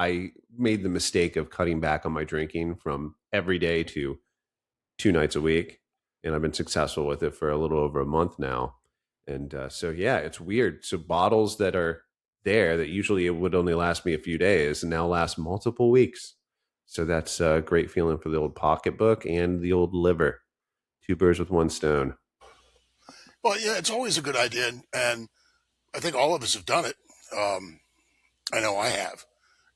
I made the mistake of cutting back on my drinking from every day to 2 nights a week, and I've been successful with it for a little over a month now. And so, yeah, it's weird. So bottles that are there that usually it would only last me a few days and now last multiple weeks. So that's a great feeling for the old pocketbook and the old liver. Two birds with one stone. Well, yeah, it's always a good idea, and I think all of us have done it. Um, I know I have,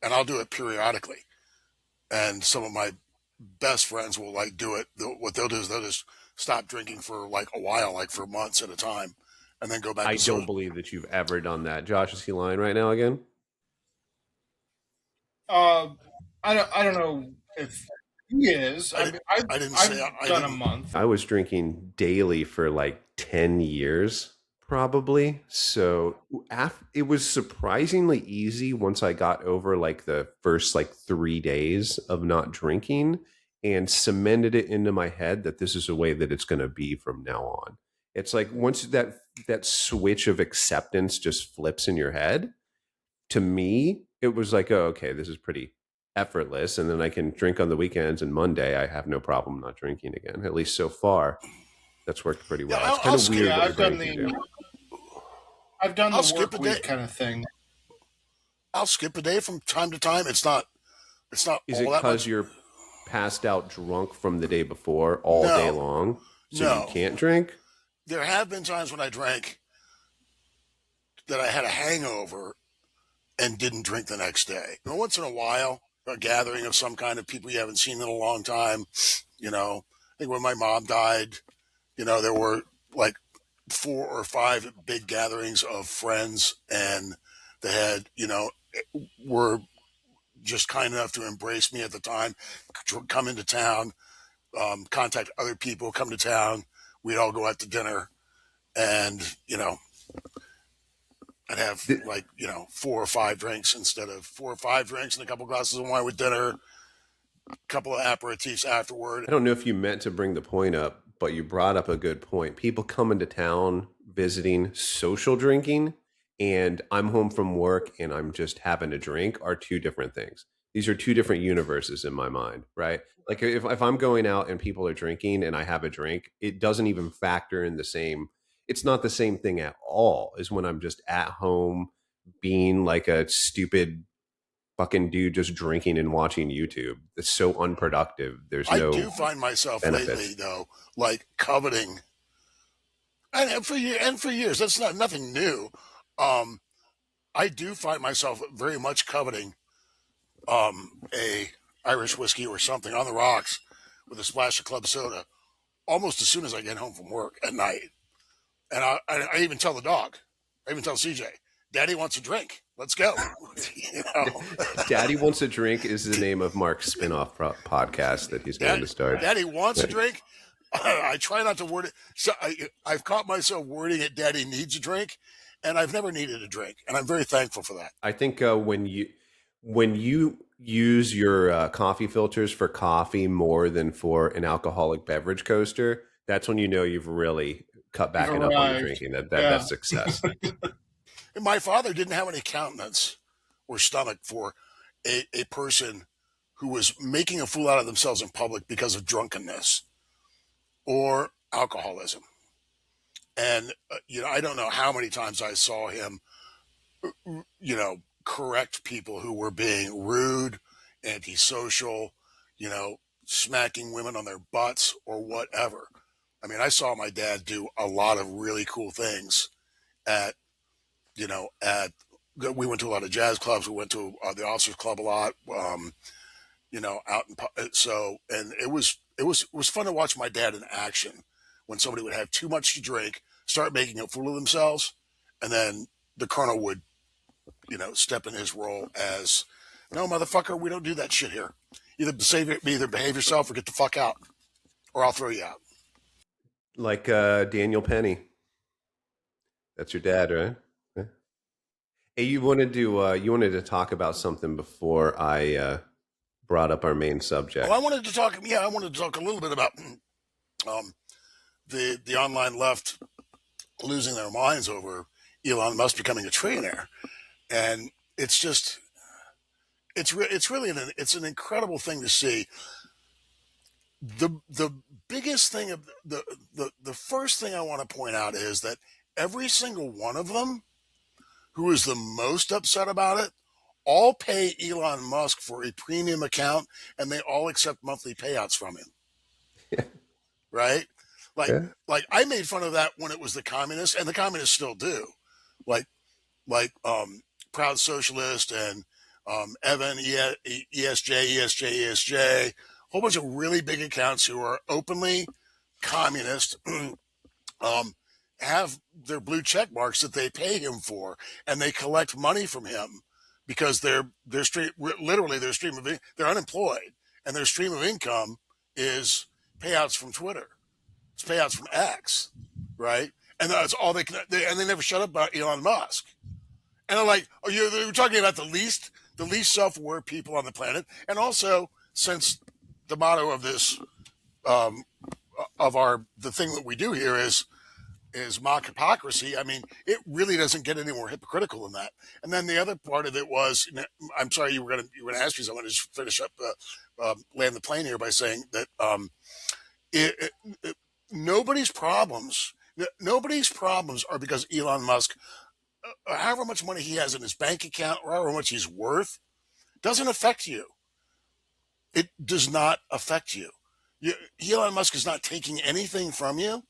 and I'll do it periodically. And some of my best friends will like do it. What they'll do is they'll just stop drinking for like a while, like for months at a time, and then go back I to don't social. believe that you've ever done that. Josh, is he lying right now again? Uh, I don't know if he is. I I didn't. mean, I've I didn't say I've I done a didn't. month. I was drinking daily for like 10 years, probably. So it was surprisingly easy once I got over like the first like 3 days of not drinking and cemented it into my head that this is a way that it's going to be from now on. It's like once that switch of acceptance just flips in your head, to me, it was like, oh, okay, this is pretty effortless. And then I can drink on the weekends, and Monday I have no problem not drinking again. At least so far, that's worked pretty Yeah, well. It's kind I'll of skip. weird Yeah, what your brain can do. I've done I'll the skip a work day. week kind of thing. I'll skip a day from time to time. It's not. It's not Is all it that because much. you're passed out drunk from the day before all day No, long? So you no. can't drink? There have been times when I drank that I had a hangover and didn't drink the next day. You know, once in a while, a gathering of some kind of people you haven't seen in a long time. I think when my mom died, there were like 4 or 5 big gatherings of friends, and they had, were just kind enough to embrace me at the time, come into town, contact other people, come to town. We'd all go out to dinner, and I'd have Th- like 4 or 5 drinks instead of 4 or 5 drinks and a couple glasses of wine with dinner, a couple of aperitifs afterward. I don't know if you meant to bring the point up, but you brought up a good point. People come into town visiting, social drinking, and I'm home from work and I'm just having a drink are two different things. These are two different universes in my mind, right? Like if I'm going out and people are drinking and I have a drink, it doesn't even factor in the same. It's not the same thing at all as when I'm just at home being like a stupid fucking dude just drinking and watching YouTube. It's so unproductive. There's I no do find myself lately, benefits. though, like coveting, and for years, that's not nothing new. Um, I do find myself very much coveting a Irish whiskey or something on the rocks with a splash of club soda almost as soon as I get home from work at night. And I even tell the dog, I even tell CJ, Daddy wants a drink. Let's go. you know, Daddy Wants a Drink is the name of Mark's spin-off podcast that he's going to start. Daddy wants a drink. I try not to word it. So I've caught myself wording it, Daddy needs a drink, and I've never needed a drink. And I'm very thankful for that. I think when you use your coffee filters for coffee more than for an alcoholic beverage coaster, that's when you know you've really cut You've back up on the arrived. drinking. Yeah. That's success. And my father didn't have any countenance or stomach for a person who was making a fool out of themselves in public because of drunkenness or alcoholism. And, I don't know how many times I saw him, correct people who were being rude, antisocial, you know, smacking women on their butts or whatever. I mean, I saw my dad do a lot of really cool things at, we went to a lot of jazz clubs. We went to the Officers Club a lot, out and it was fun to watch my dad in action when somebody would have too much to drink, start making a fool of themselves, and then the colonel would step in his role as, no, motherfucker, we don't do that shit here. Either behave yourself or get the fuck out, or I'll throw you out. Like Daniel Penny. That's your dad, right? Yeah. Hey, you wanted to talk about something before I brought up our main Well, subject. I wanted to talk a little bit about um, the online left losing their minds over Elon Musk becoming a trillionaire, and it's just it's really it's an incredible thing to see. The biggest thing of the first thing I want to point out is that every single one of them who is the most upset about it all pay Elon Musk for a premium account, and they all accept monthly payouts from him. Yeah. Right? Like Yeah. I made fun of that when it was the communists, and the communists still do. Like Proud Socialist and Evan ESJ, a whole bunch of really big accounts who are openly communist. Have their blue check marks that they pay him for, and they collect money from him because their stream, literally their stream of they're unemployed, and their stream of income is payouts from Twitter. It's payouts from X, right? And that's all they can. And they never shut up about Elon Musk. And I'm like, oh, you're talking about the least self-aware people on the planet, and also since the motto of this the thing that we do here is mock hypocrisy. I mean, it really doesn't get any more hypocritical than that. And then the other part of it was, I'm sorry, you were gonna ask me something. Just finish up, land the plane here by saying that it, it, nobody's problems, nobody's problems are because Elon Musk, however much money he has in his bank account or however much he's worth, doesn't affect you. It does not affect you. Elon Musk is not taking anything from you,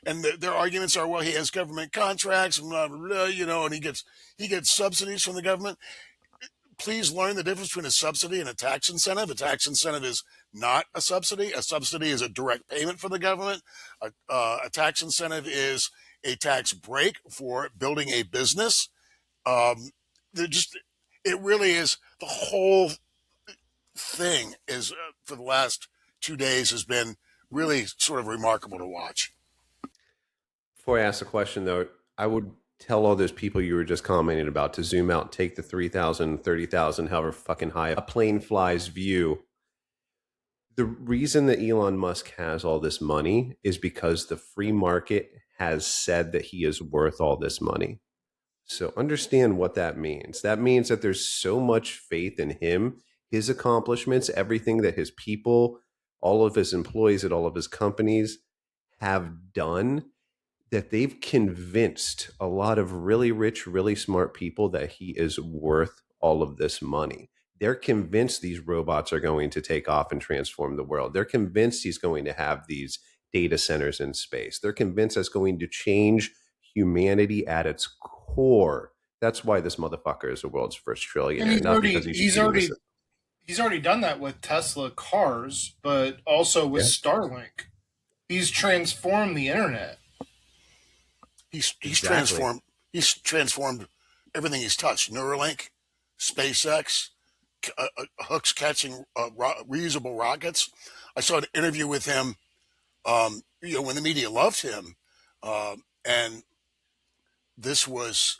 and their arguments are, well, he has government contracts and blah, blah, blah, and he gets subsidies from the government. Please learn the difference between a subsidy and a tax incentive. A tax incentive is not a subsidy. A subsidy is a direct payment from the government. A tax incentive is a tax break for building a business. Just it really is the whole thing is for the last 2 days has been really sort of remarkable to watch. Before I ask the question, though, I would tell all those people you were just commenting about to zoom out, take the 3,000, 30,000, however fucking high a plane flies view. The reason that Elon Musk has all this money is because the free market has said that he is worth all this money. So understand what that means. That means that there's so much faith in him, his accomplishments, everything that his people, all of his employees at all of his companies have done, that they've convinced a lot of really rich, really smart people that he is worth all of this money. They're convinced these robots are going to take off and transform the world. They're convinced he's going to have these data centers in space. They're convinced that's going to change humanity at its core. That's why this motherfucker is the world's first trillionaire. Not because he's already done that with Tesla cars, but also with Starlink. He's transformed the internet. He's transformed everything he's touched. Neuralink, SpaceX, hooks catching reusable rockets. I saw an interview with him. When the media loved him, and this was,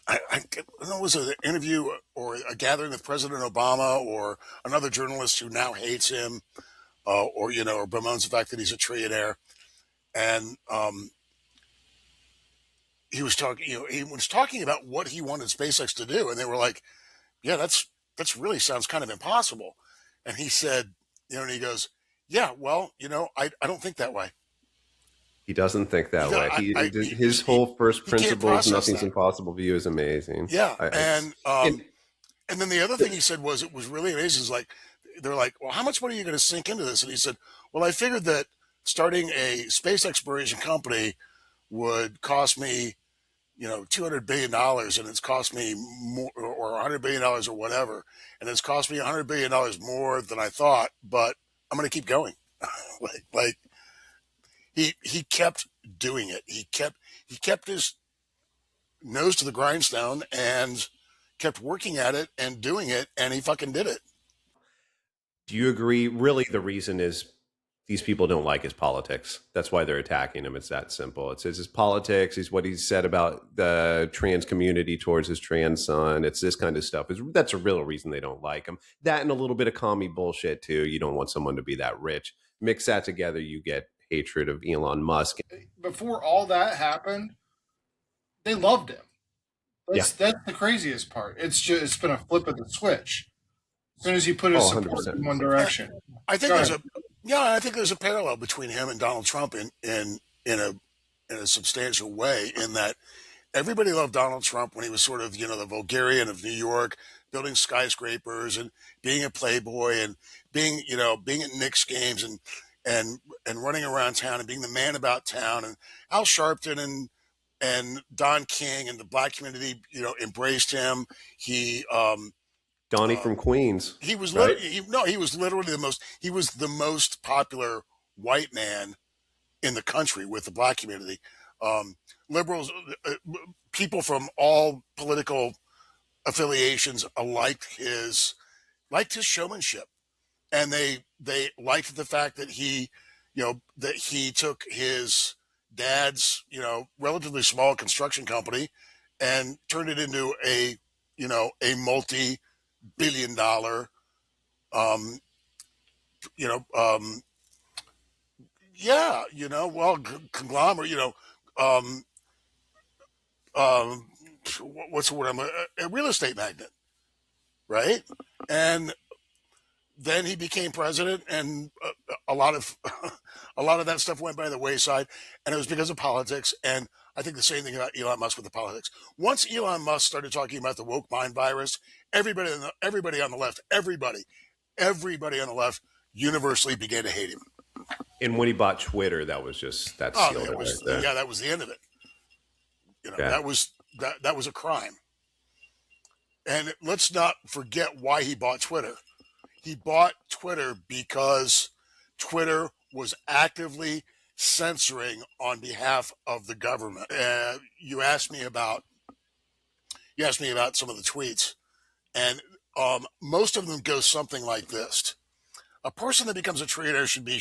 I don't know, was it an interview or a gathering with President Obama or another journalist who now hates him, or bemoans the fact that he's a trillionaire, and he was talking about what he wanted SpaceX to do, and they were like, "Yeah, that's really sounds kind of impossible," and he said, and he goes, "Yeah, well, I don't think that way." He doesn't think that way. His whole first principles, nothing's impossible view is amazing. Yeah, and then the other thing he said was, it was really amazing. Is like, they're like, well, how much money are you going to sink into this? And he said, well, I figured that starting a space exploration company would cost me, $200 billion, and it's cost me more, or $100 billion or whatever, and it's cost me $100 billion more than I thought, but I'm going to keep going. like he kept doing it. He kept his nose to the grindstone and kept working at it and doing it, and he fucking did it. Do you agree? Really, the reason is these people don't like his politics. That's why they're attacking him. It's that simple. It's his politics. It's what he said about the trans community towards his trans son. It's this kind of stuff. That's a real reason they don't like him. That and a little bit of commie bullshit too. You don't want someone to be that rich. Mix that together, you get hatred of Elon Musk. Before all that happened, they loved him. That's the craziest part. It's been a flip of the switch. As soon as you put his Oh, support 100%. in one direction. I think Go there's ahead. I think there's a parallel between him and Donald Trump in a in a substantial way, in that everybody loved Donald Trump when he was sort of, the Vulgarian of New York, building skyscrapers and being a playboy and being at Knicks games and running around town and being the man about town. And Al Sharpton and Don King and the black community, embraced him. He Donnie uh, from Queens, he was right? literally no, he was literally the most popular white man in the country with the black community. Um, Liberals, people from all political affiliations liked his showmanship, and they liked the fact that he took his dad's relatively small construction company and turned it into a multi-billion-dollar um, you know um, yeah, well, conglomerate, um, um, what's the word? I'm a real estate magnate, right? And then he became president, and a lot of a lot of that stuff went by the wayside, and it was because of politics. And I think the same thing about Elon Musk with the politics. Once Elon Musk started talking about the woke mind virus, everybody on the left, everybody on the left universally began to hate him. And when he bought Twitter, that Oh, sealed that it right was there. yeah, that was the end of it. Yeah. That was a crime. And let's not forget why he bought Twitter. He bought Twitter because Twitter was actively censoring on behalf of the government. You asked me about some of the tweets, and most of them go something like this: a person that becomes a trillionaire should be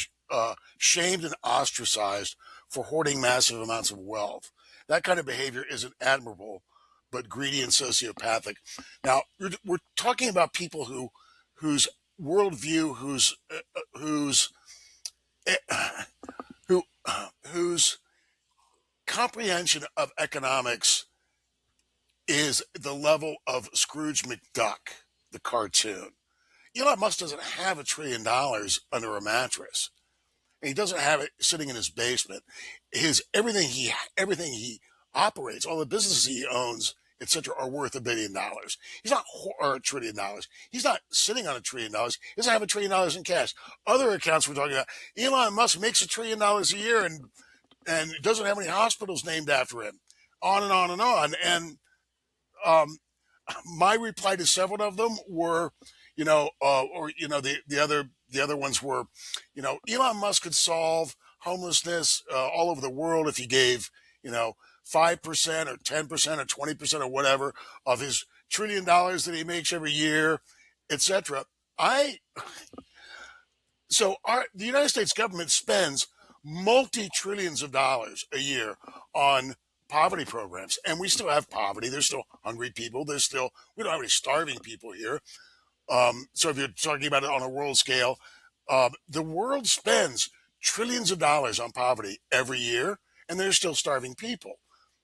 shamed and ostracized for hoarding massive amounts of wealth. That kind of behavior isn't admirable, but greedy and sociopathic. Now, we're talking about people whose worldview, whose who whose comprehension of economics is the level of Scrooge McDuck, the cartoon. Elon Musk doesn't have $1 trillion under a mattress. And he doesn't have it sitting in his basement. His everything he operates, all the businesses he owns, etc., are worth $1 billion. He's not or $1 trillion. He's not sitting on $1 trillion. He doesn't have $1 trillion in cash. Other accounts we're talking about, Elon Musk makes $1 trillion a year and doesn't have any hospitals named after him. On and on and on. And um, my reply to several of them were, the other ones were, Elon Musk could solve homelessness all over the world if he gave, 5% or 10% or 20% or whatever of his $1 trillion that he makes every year, etc. I so the United States government spends multi trillions of dollars a year on poverty programs, and we still have poverty. There's still hungry people. We don't have any starving people here. So if you're talking about it on a world scale, the world spends trillions of dollars on poverty every year, and there's still starving people.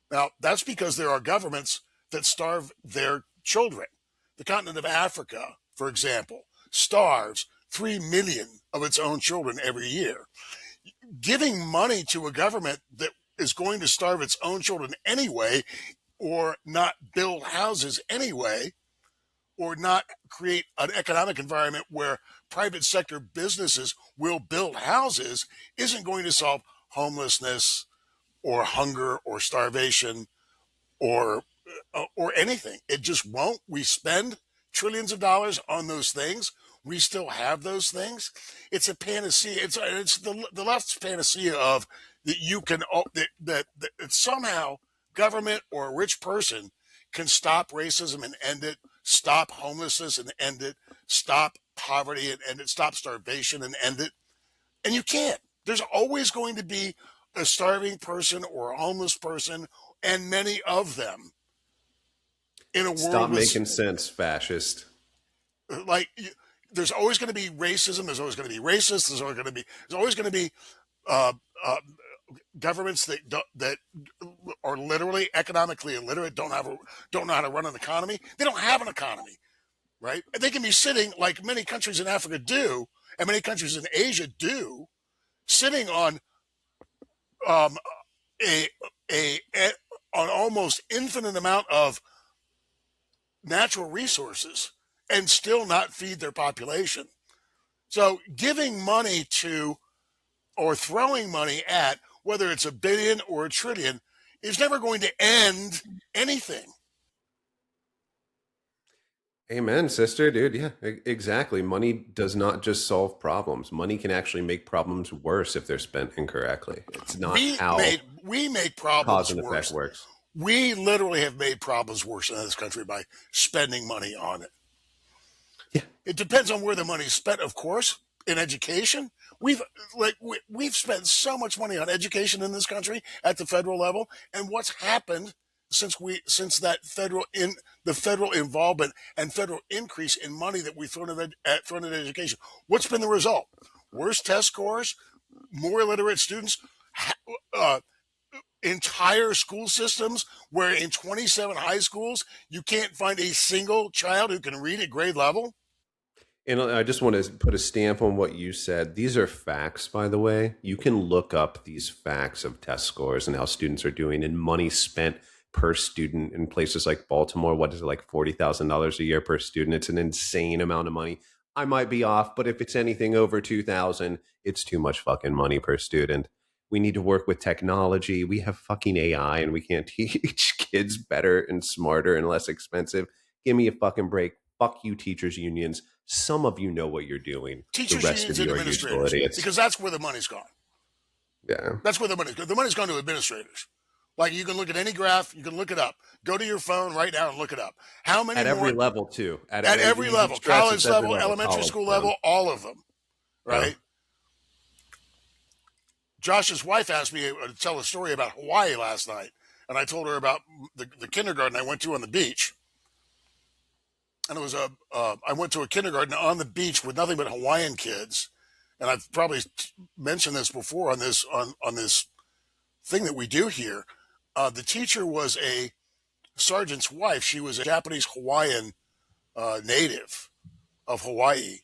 Now, that's because there are governments that starve their children. The continent of Africa, for example, starves 3 million of its own children every year. Giving money to a government that is going to starve its own children anyway, or not build houses anyway, or not create an economic environment where private sector businesses will build houses, isn't going to solve homelessness or hunger or starvation or anything. It just won't. We spend trillions of dollars on those things. We still have those things. It's a panacea. It's the left's panacea of that you can that somehow government or a rich person can stop racism and end it, stop homelessness and end it, stop poverty and end it, stop starvation and end it. And you can't. There's always going to be a starving person or a homeless person, and many of them in a Stop world with making sense, fascist. like there's always going to be racism. There's always going to be racist. There's always going to be uh, uh, governments that are literally economically illiterate, don't know how to run an economy. They don't have an economy. right? And they can be sitting like many countries in Africa do, and many countries in Asia do, sitting on um, a, a an almost infinite amount of natural resources and still not feed their population. So giving money to or throwing money at, whether it's a billion or a trillion, is never going to end anything. Amen, sister, dude. Yeah, exactly. Money does not just solve problems. Money can actually make problems worse if they're spent incorrectly. It's not how We make cause problems and effect worse. works. We literally have made problems worse in this country by spending money on it. Yeah. It depends on where the money is spent, of course. In education, we've spent so much money on education in this country at the federal level, and what's happened since the federal involvement and federal increase in money that we've thrown at education? What's been the result? Worse test scores, more illiterate students, uh, entire school systems where in 27 high schools you can't find a single child who can read at grade level. And I just want to put a stamp on what you said. These are facts, by the way. You can look up these facts of test scores and how students are doing and money spent per student in places like Baltimore. What is it, like $40,000 a year per student? It's an insane amount of money. I might be off, but if it's anything over 2,000, it's too much fucking money per student. We need to work with technology. We have fucking AI and we can't teach kids better and smarter and less expensive. Give me a fucking break. Fuck you, teachers unions. Some of you know what you're doing. Teachers the rest unions of and you are useful administrators, idiots. because that's where the money's gone. Yeah. That's where the money's gone. The money's gone to administrators. Like, you can look at any graph, you can look it up. Go to your phone right now and look it up. How many At every more, level, too. at every level, college level, elementary school level, all of them, right? Yeah. Josh's wife asked me to tell a story about Hawaii last night, and I told her about the kindergarten I went to on the beach. And it was I went to a kindergarten on the beach with nothing but Hawaiian kids, and I've probably mentioned this before on this thing that we do here. The teacher was a sergeant's wife. She was a Japanese Hawaiian native of Hawaii,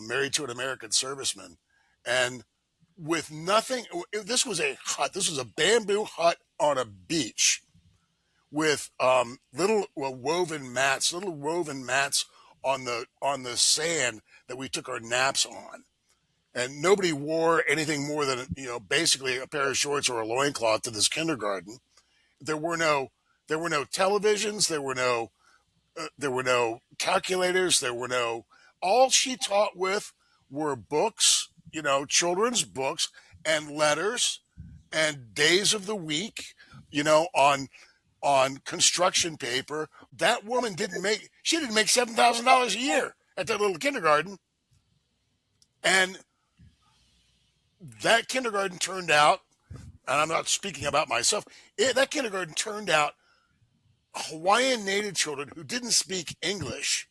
married to an American serviceman, and with nothing. This was a hut. This was a bamboo hut on a beach with little woven mats on the sand that we took our naps on. And nobody wore anything more than, basically a pair of shorts or a loincloth to this kindergarten. There were no televisions. There were no calculators. All she taught with were books, children's books and letters and days of the week, on construction paper. That woman didn't make $7,000 a year at that little kindergarten. And that kindergarten turned out, and I'm not speaking about myself, that kindergarten turned out Hawaiian native children who didn't speak English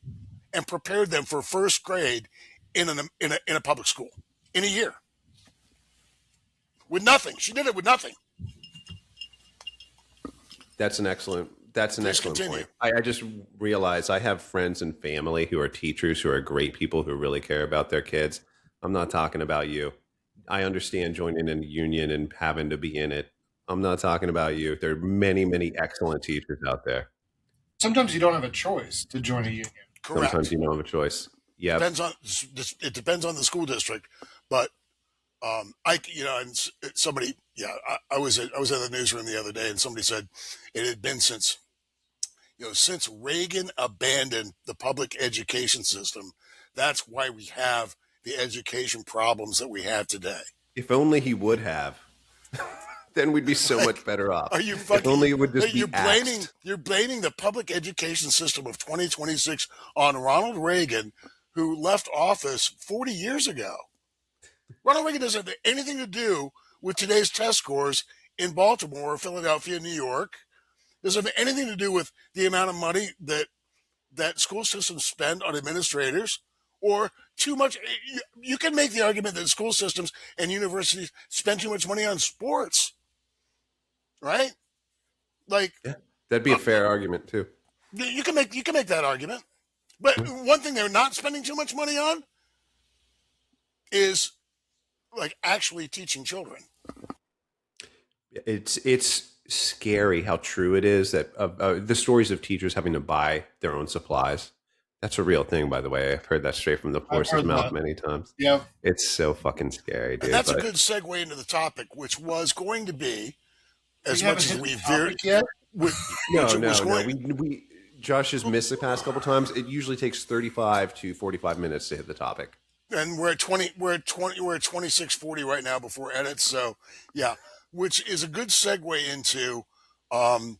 and prepared them for first grade in a public school in a year. With nothing. She did it with nothing. That's an excellent continue. point. I just realized I have friends and family who are teachers who are great people who really care about their kids. I'm not talking about you. I understand joining in a union and having to be in it. I'm not talking about you. There are many, many excellent teachers out there. Sometimes you don't have a choice to join a union. Correct. Sometimes you don't have a choice. Yeah. It depends on the school district, but somebody, I was in the newsroom the other day, and somebody said it had been since Reagan abandoned the public education system. That's why we have the education problems that we have today. If only he would have, then we'd be so much better off. Are you fucking? If only it would just be You're blaming the public education system of 2026 on Ronald Reagan, who left office 40 years ago. Ronald Reagan doesn't have anything to do with today's test scores in Baltimore, Philadelphia, New York. Doesn't have anything to do with the amount of money that school systems spend on administrators, or too much. You can make the argument that school systems and universities spend too much money on sports, right? Like, yeah, that'd be a fair argument too. You can make that argument. But one thing they're not spending too much money on is like actually teaching children. It's scary how true it is that the stories of teachers having to buy their own supplies. That's a real thing, by the way. I've heard that straight from the I've horse's heard mouth that. many times. Yeah. It's so fucking scary, And dude. that's a But good segue into the topic, which was going to be, as We haven't much as hit we the topic veered, yet. which no, it was no, no. going. We Josh has missed the past couple times. It usually takes 35 to 45 minutes to hit the topic. And we're at 26:40 right now before edits. So yeah, which is a good segue into, um,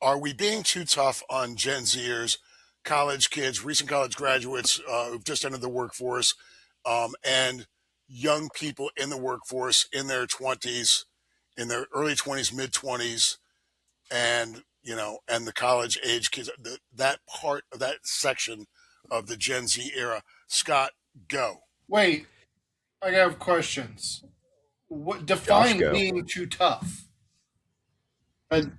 are we being too tough on Gen Zers, college kids, recent college graduates who've just entered the workforce, and young people in the workforce in their 20s, in their early 20s, mid 20s, and and the college age kids, that part of that section of the Gen Z era. Scott, go. Wait, I have questions. What Josh, define go. being too tough? And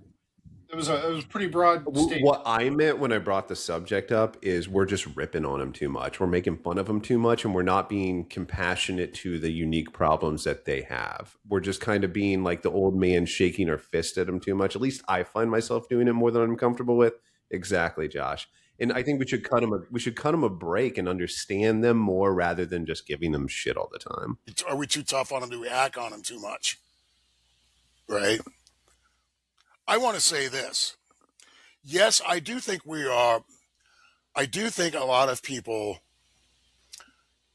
it was a pretty broad statement. What I meant when I brought the subject up is we're just ripping on them too much. We're making fun of them too much, and we're not being compassionate to the unique problems that they have. We're just kind of being like the old man shaking our fist at them too much. At least I find myself doing it more than I'm comfortable with. Exactly, Josh. And I think we should cut them a break and understand them more rather than just giving them shit all the time. Are we too tough on them? Do we hack on them too much? Right. I want to say this. Yes, I do think we are. I do think a lot of people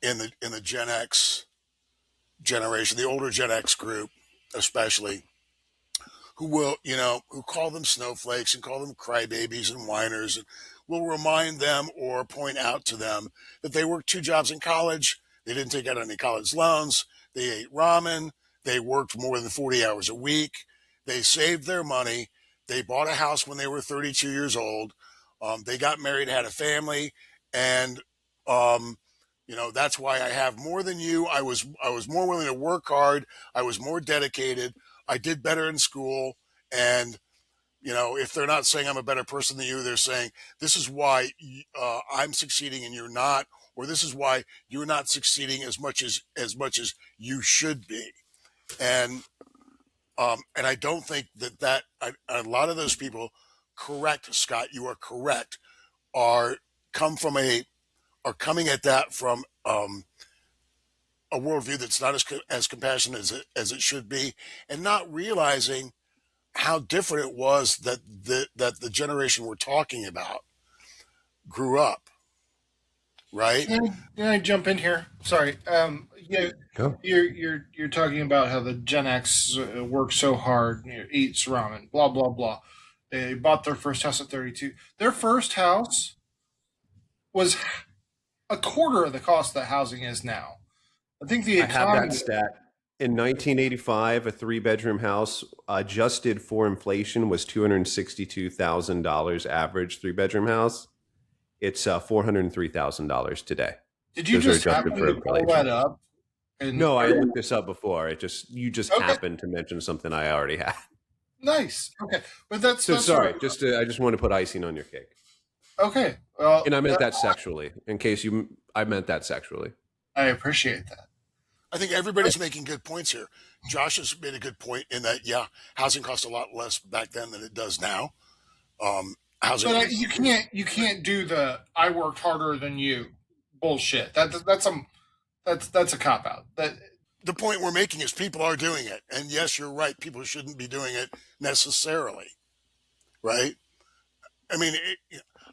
in the Gen X generation, the older Gen X group, especially, who call them snowflakes and call them crybabies and whiners, and will remind them or point out to them that they worked 2 jobs in college, they didn't take out any college loans, they ate ramen, they worked more than 40 hours a week, they saved their money, they bought a house when they were 32 years old, they got married, had a family, and um, that's why I have more than you. I was more willing to work hard. I was more dedicated. I did better in school. And, if they're not saying I'm a better person than you, they're saying this is why I'm succeeding and you're not, or this is why you're not succeeding as much as you should be. And I don't think that a lot of those people, correct, Scott, you are correct, are come from are coming at that from a worldview that's not as compassionate as it should be, and not realizing how different it was that the generation we're talking about grew up, right? Can I jump in here? Sorry. Yeah, Go. you're talking about how the Gen X works so hard, eats ramen, blah blah blah. They bought their first house at 32. Their first house was a quarter of the cost that housing is now. I think the I have economy. that stat. In 1985, a 3-bedroom house adjusted for inflation was $262,000 average 3-bedroom house. It's $403,000 today. Did you Those are just adjusted happen for to pull inflation. that up? No, I looked this up before. You just Okay. happened to mention something I already had. Nice. Okay, but that's Sorry. what- I just want to put icing on your cake. okay. Well, And I meant that sexually. In case I meant that sexually. I appreciate that. I think everybody's making good points here. Josh has made a good point in that, yeah, housing cost a lot less back then than it does now. Housing, But you can't do the I worked harder than you bullshit. That's a cop out. That the point we're making is people are doing it, and yes, you're right. People shouldn't be doing it necessarily, right? I mean,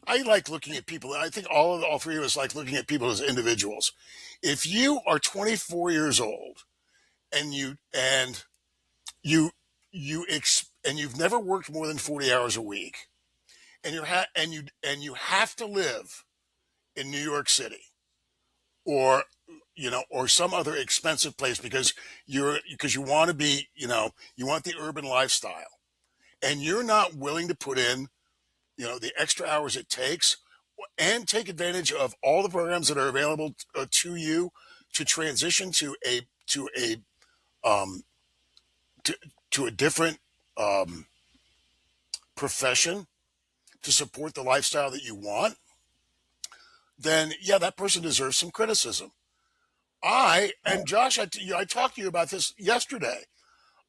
I like looking at people. I think all 3 of us like looking at people as individuals. If you are 24 years old and you've never worked more than 40 hours a week, and you have to live in New York City or or some other expensive place because you want to be, you want the urban lifestyle, and you're not willing to put in the extra hours it takes and take advantage of all the programs that are available to you to transition um, to a different profession to support the lifestyle that you want. then yeah, that person deserves some criticism. And Josh, I talked to you about this yesterday.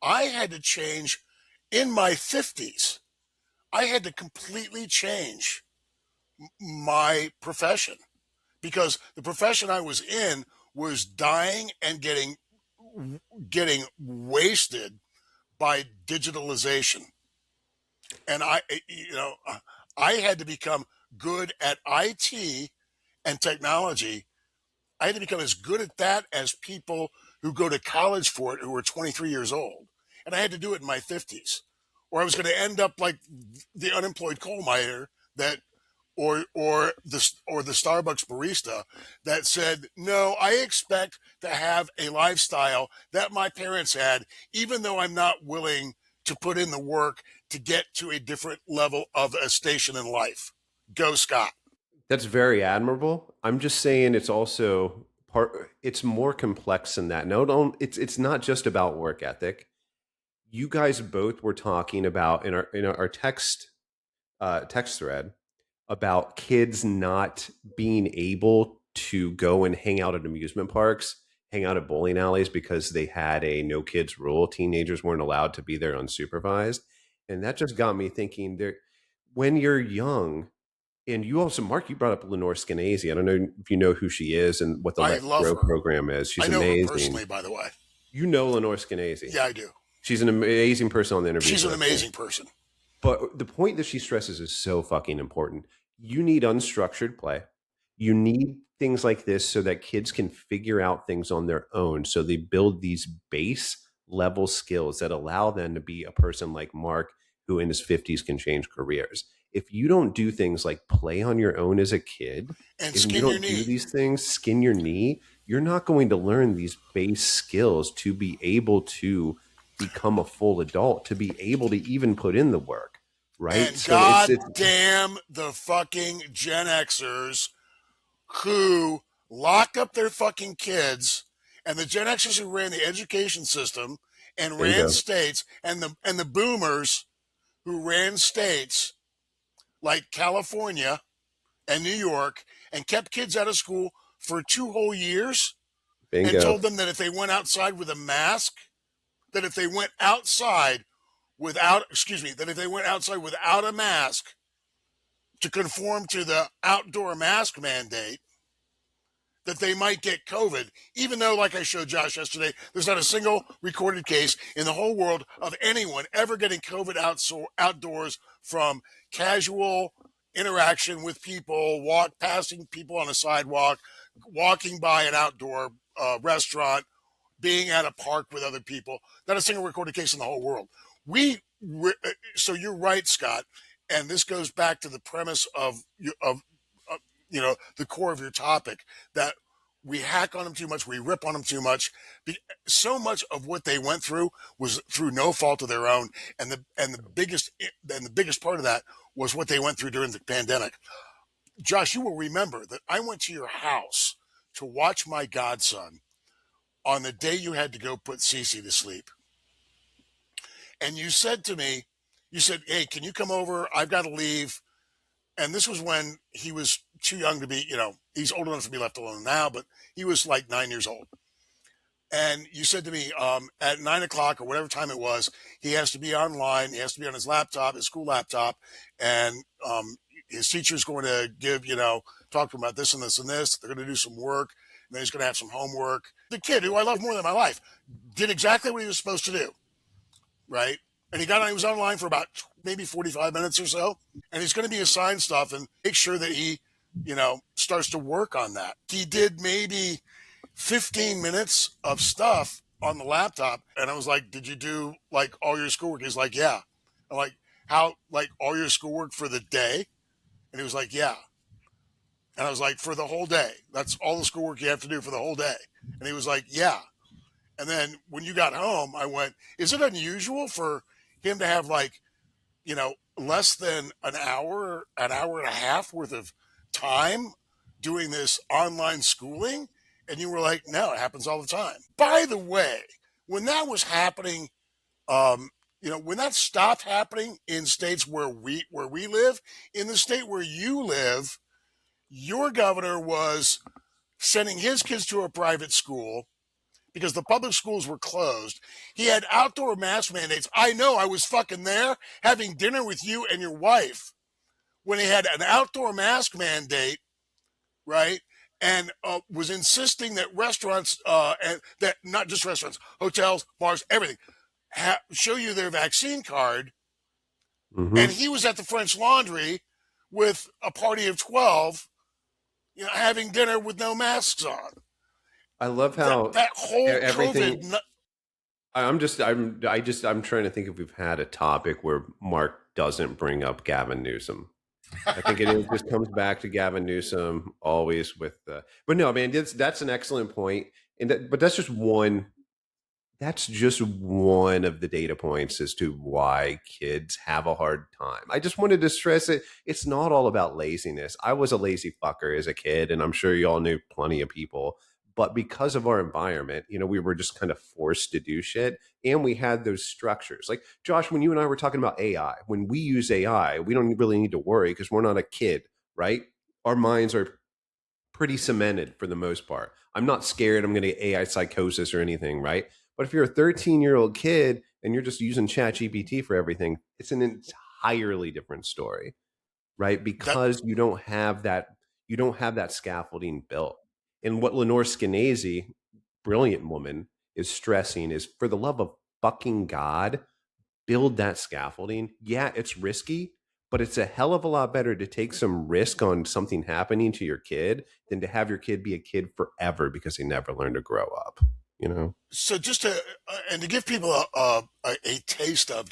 I had to change in my 50s. I had to completely change my profession because the profession I was in was dying and getting wasted by digitalization. And I had to become good at IT and technology. I had to become as good at that as people who go to college for it who were 23 years old. And I had to do it in my 50s, or I was going to end up like the unemployed coal miner that or the Starbucks barista that said, "No, I expect to have a lifestyle that my parents had, even though I'm not willing to put in the work to get to a different level of a station in life." Go Scott. That's very admirable. I'm just saying it's also it's more complex than that. No, don't it's not just about work ethic. You guys both were talking about in our text thread about kids not being able to go and hang out at amusement parks, hang out at bowling alleys because they had a no kids rule. Teenagers weren't allowed to be there unsupervised. And that just got me thinking there when you're young, and you also, Mark, you brought up Lenore Skenazy. I don't know if you know who she is and what the I Let's love Grow her. program is. She's I know amazing. her personally, by the way. You know Lenore Skenazy. Yeah, I do. She's an amazing person on the interview. She's an amazing person. But the point that she stresses is so fucking important. You need unstructured play. You need things like this so that kids can figure out things on their own. So they build these base level skills that allow them to be a person like Mark, who in his 50s can change careers. If you don't do things like play on your own as a kid, And if you skin your don't do knee. these things, skin your knee, you're not going to learn these base skills to be able to become a full adult, to be able to even put in the work, right? And So God it's damn the fucking Gen Xers who lock up their fucking kids, and the Gen Xers who ran the education system and ran bingo. states, and the boomers who ran states like California and New York and kept kids out of school for 2 whole years and Bingo. told them that if they went outside with a mask, that if they went outside that if they went outside without a mask to conform to the outdoor mask mandate, that they might get COVID, even though, like I showed Josh yesterday, there's not a single recorded case in the whole world of anyone ever getting COVID outdoors from casual interaction with people, passing people on a sidewalk, walking by an outdoor restaurant, being at a park with other people. Not a single recorded case in the whole world. So you're right, Scott, and this goes back to the premise of the core of your topic, that we hack on them too much, we rip on them too much. So much of what they went through was through no fault of their own, and the biggest part of that was what they went through during the pandemic. Josh, you will remember that I went to your house to watch my godson on the day you had to go put Cece to sleep. And you said to me, "Hey, can you come over? I've got to leave." And this was when he was too young to be, he's old enough to be left alone now, but he was like 9 years old. And you said to me, at 9 o'clock or whatever time it was, he has to be online. He has to be on his laptop, his school laptop. And his teacher's going to talk to him about this and this and this. They're going to do some work. And then he's going to have some homework. The kid, who I love more than my life, did exactly what he was supposed to do. Right? And he was online for about maybe 45 minutes or so. And he's going to be assigned stuff and make sure that he, starts to work on that. He did maybe 15 minutes of stuff on the laptop. And I was like, "Did you do like all your schoolwork?" He's like, "Yeah." I'm like, "How, like all your schoolwork for the day?" And he was like, "Yeah." And I was like, "For the whole day? That's all the schoolwork you have to do for the whole day?" And he was like, "Yeah." And then when you got home, I went, "Is it unusual for him to have less than an hour and a half worth of time doing this online schooling?" And you were like, "No, it happens all the time." By the way, when that was happening, when that stopped happening in states where we live, in the state where you live, Your governor was sending his kids to a private school because the public schools were closed. He had outdoor mask mandates. I know, I was fucking there having dinner with you and your wife when he had an outdoor mask mandate, right? And was insisting that restaurants, and that not just restaurants, hotels, bars, everything, show you their vaccine card. Mm-hmm. And he was at the French Laundry with a party of 12, having dinner with no masks on. I love how that whole everything. COVID. I'm trying to think if we've had a topic where Mark doesn't bring up Gavin Newsom. I think it just comes back to Gavin Newsom always with the. But no, man, that's an excellent point, but that's just one. That's just one of the data points as to why kids have a hard time. I just wanted to stress it. It's not all about laziness. I was a lazy fucker as a kid, and I'm sure you all knew plenty of people. But because of our environment, we were just kind of forced to do shit. And we had those structures. Like, Josh, when you and I were talking about AI, when we use AI, we don't really need to worry because we're not a kid, right? Our minds are pretty cemented for the most part. I'm not scared I'm going to get AI psychosis or anything, right? But if you're a 13-year-old kid and you're just using ChatGPT for everything, it's an entirely different story, right? Because you don't have that scaffolding built. And what Lenore Skenazy, brilliant woman, is stressing is, for the love of fucking God, build that scaffolding. Yeah, it's risky, but it's a hell of a lot better to take some risk on something happening to your kid than to have your kid be a kid forever because they never learn to grow up. So just to give people a taste of,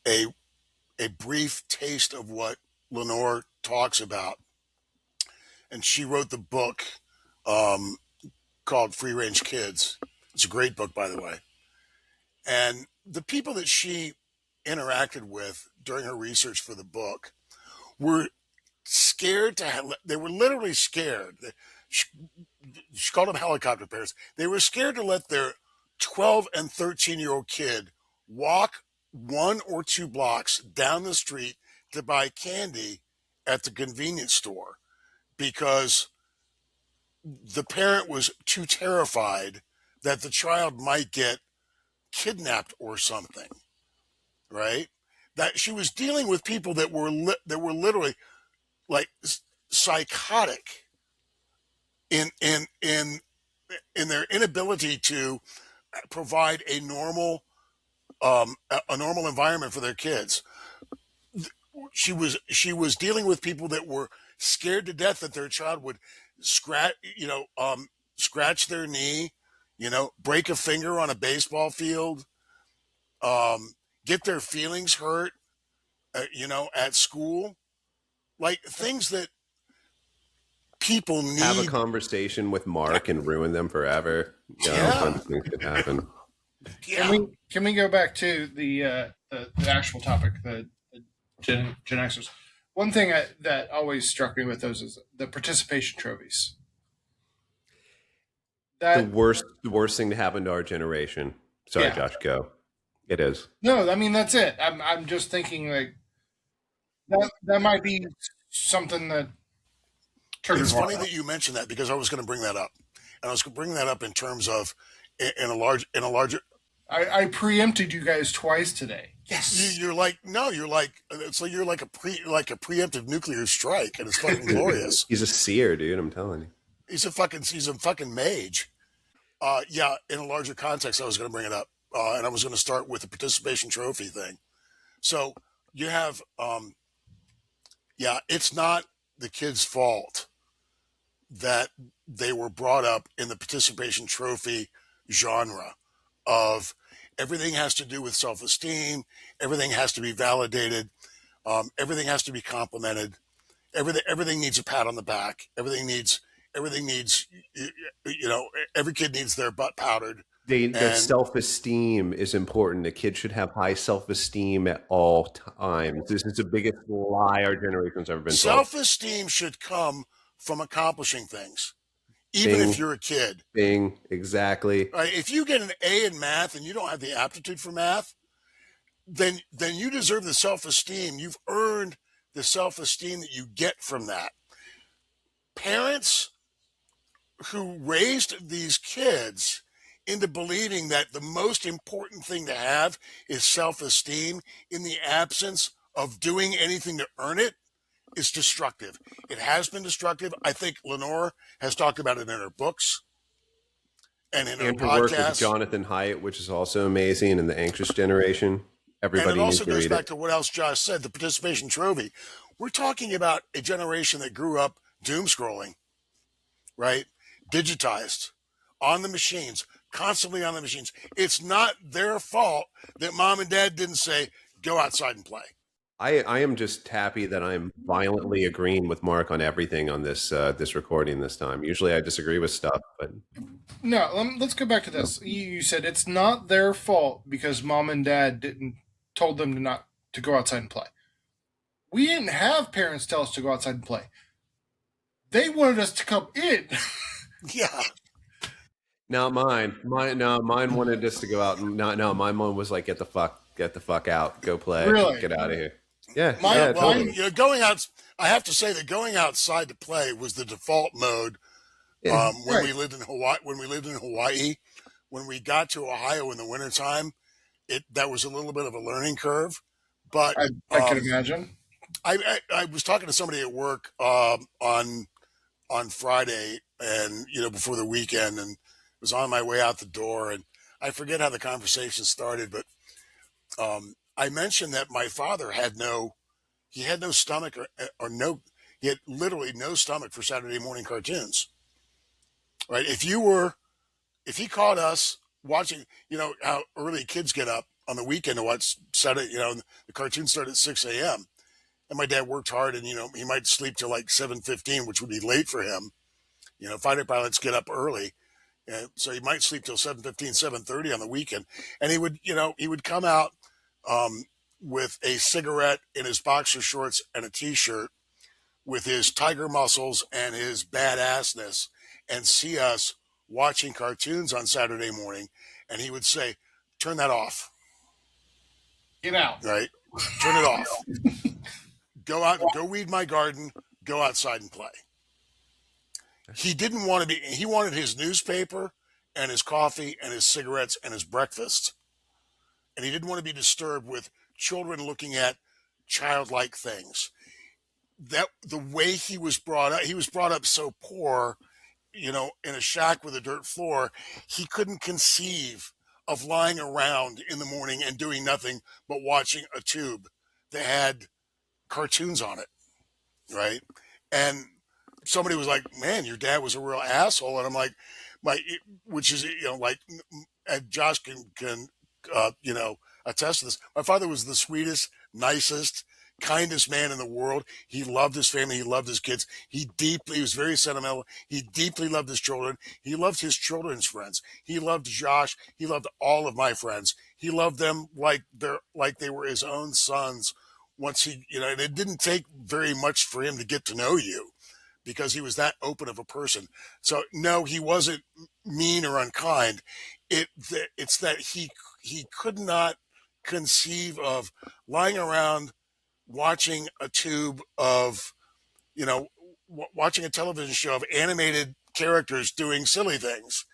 a brief taste of what Lenore talks about. And she wrote the book called Free Range Kids. It's a great book, by the way. And the people that she interacted with during her research for the book were scared they were literally scared. She called them helicopter parents. They were scared to let their 12 and 13-year-old kid walk 1 or 2 blocks down the street to buy candy at the convenience store because the parent was too terrified that the child might get kidnapped or something, right? That she was dealing with people that were literally like psychotic in their inability to provide a normal environment for their kids. She was dealing with people that were scared to death that their child would scratch their knee, break a finger on a baseball field, get their feelings hurt, at school, like things that people need. Have a conversation with Mark and ruin them forever. Yeah. Things could happen. Yeah. Can we go back to the actual topic, the Gen Xers? One thing that always struck me with those is the participation trophies. The worst thing to happen to our generation. Sorry, yeah. Josh, go. It is. No, I mean, that's it. I'm just thinking like that might be something that triggers. It's funny that you mentioned that because I was going to bring that up, and I was going to bring that up in terms of in a larger. I preempted you guys twice today. Yes, you're like it's like you're like a preemptive nuclear strike, and it's fucking glorious. He's a seer, dude. I'm telling you. He's a fucking mage. Yeah, in a larger context, I was going to bring it up, and I was going to start with the participation trophy thing. So you have, it's not the kid's fault that they were brought up in the participation trophy genre of everything has to do with self-esteem, everything has to be validated, everything has to be complimented, everything needs a pat on the back, everything needs, every kid needs their butt powdered. Their self-esteem is important. A kid should have high self-esteem at all times. This is the biggest lie our generation's ever been told. Self-esteem should come from accomplishing things, even if you're a kid. Exactly. Right? If you get an A in math and you don't have the aptitude for math, then you deserve the self-esteem. You've earned the self-esteem that you get from that. Parents who raised these kids into believing that the most important thing to have is self-esteem in the absence of doing anything to earn it is destructive. It has been destructive. I think Lenore has talked about it in her books and in her And her work with podcasts. Jonathan Haidt, which is also amazing, and the Anxious Generation. And Everybody it needs also to goes read back it. to what else Josh said, the participation trophy. We're talking about a generation that grew up doom scrolling, right? Digitized, on the machines, constantly on the machines. It's not their fault that mom and dad didn't say, go outside and play. I am just happy that I'm violently agreeing with Mark on everything on this recording this time. Usually I disagree with stuff, but No, let's go back to this. You said it's not their fault because mom and dad didn't told them to not to go outside and play. We didn't have parents tell us to go outside and play. They wanted us to come in. Yeah. no, mine wanted us to go out and no, my mom was like, get the fuck out, go play, Really? get out of here. Yeah, Mine- totally. You know, going out, I have to say that going outside to play was the default mode Yeah. when Right. we lived in Hawaii. When we got to Ohio in the wintertime, that was a little bit of a learning curve. But I can imagine. I was talking to somebody at work on Friday, and before the weekend, and was on my way out the door, and I forget how the conversation started, but I mentioned that my father had no stomach he had literally no stomach for Saturday morning cartoons. Right? If he caught us watching, how early kids get up on the weekend to watch Saturday, the cartoons start at 6 a.m. And my dad worked hard, and he might sleep till like 7:15, which would be late for him. Fighter pilots get up early, and so he might sleep till 7:15, 7:30 on the weekend. And he would come out with a cigarette in his boxer shorts and a T-shirt, with his tiger muscles and his badassness, and see us watching cartoons on Saturday morning, and he would say, "Turn that off." Get out. Right? Turn it off. Go out, go weed my garden, go outside and play. He didn't want to be, he wanted his newspaper and his coffee and his cigarettes and his breakfast. And he didn't want to be disturbed with children looking at childlike things. That the way he was brought up so poor, in a shack with a dirt floor, he couldn't conceive of lying around in the morning and doing nothing but watching a tube that had cartoons on it, right? And somebody was like, "Man, your dad was a real asshole," and I'm like, which is and Josh can attest to this. My father was the sweetest, nicest, kindest man in the world. He loved his family. He loved his kids. He was very sentimental. He deeply loved his children. He loved his children's friends. He loved Josh. He loved all of my friends. He loved them like they were his own sons. Once and it didn't take very much for him to get to know you, because he was that open of a person. So no, he wasn't mean or unkind. It's that he could not conceive of lying around watching a tube of, watching a television show of animated characters doing silly things.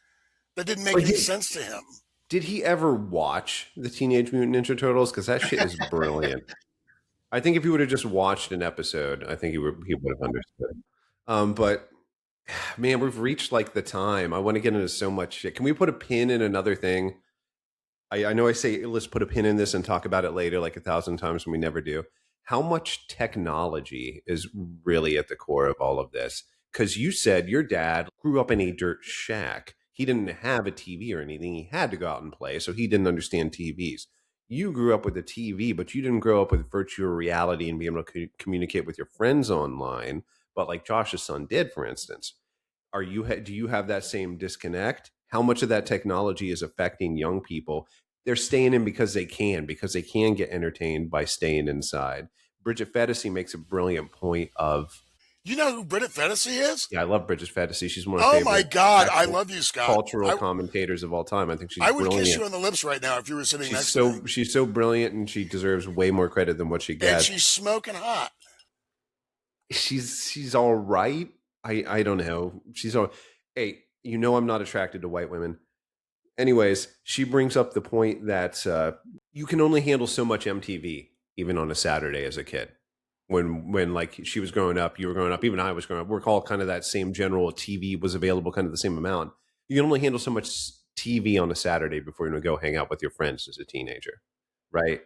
That didn't make any sense to him. Did he ever watch the Teenage Mutant Ninja Turtles? Because that shit is brilliant. I think if he would have just watched an episode, I think he would have understood. But man, we've reached like the time. I want to get into so much shit. Can we put a pin in another thing? I know I say let's put a pin in this and talk about it later like 1,000 times, and we never do. How much technology is really at the core of all of this? Because you said your dad grew up in a dirt shack. He didn't have a TV or anything. He had to go out and play, so he didn't understand TVs. You grew up with a TV, but you didn't grow up with virtual reality and be able to communicate with your friends online. But like Josh's son did, for instance, do you have that same disconnect? How much of that technology is affecting young people? They're staying in because they can get entertained by staying inside. Bridget Phetasy makes a brilliant point of. You know who Bridget Phetasy is? Yeah, I love Bridget Phetasy. She's one of my favorite. Oh my God, I love you, Scott. Cultural commentators of all time. I think she's brilliant. I would kiss you on the lips right now if you were sitting next to me. She's so brilliant, and she deserves way more credit than what she gets. And she's smoking hot. she's all right. I don't know. She's all. Hey, I'm not attracted to white women. Anyways, she brings up the point that you can only handle so much MTV, even on a Saturday as a kid. When like she was growing up, you were growing up, even I was growing up. We're all kind of that same general. TV was available, kind of the same amount. You can only handle so much TV on a Saturday before you're gonna go hang out with your friends as a teenager, right?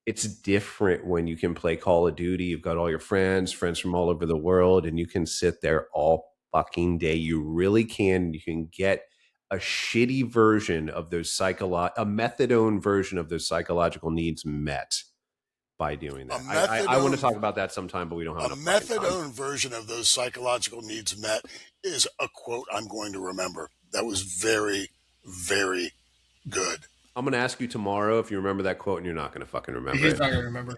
It's different when you can play Call of Duty. You've got all your friends from all over the world, and you can sit there all fucking day. You really can. You can get a shitty version of those a methadone version of those psychological needs met by doing that. I want to talk about that sometime, but we don't have enough fucking time. methadone version of those psychological needs met is a quote I'm going to remember. That was very, very good. I'm going to ask you tomorrow if you remember that quote, and you're not going to fucking remember He's it. not going to remember.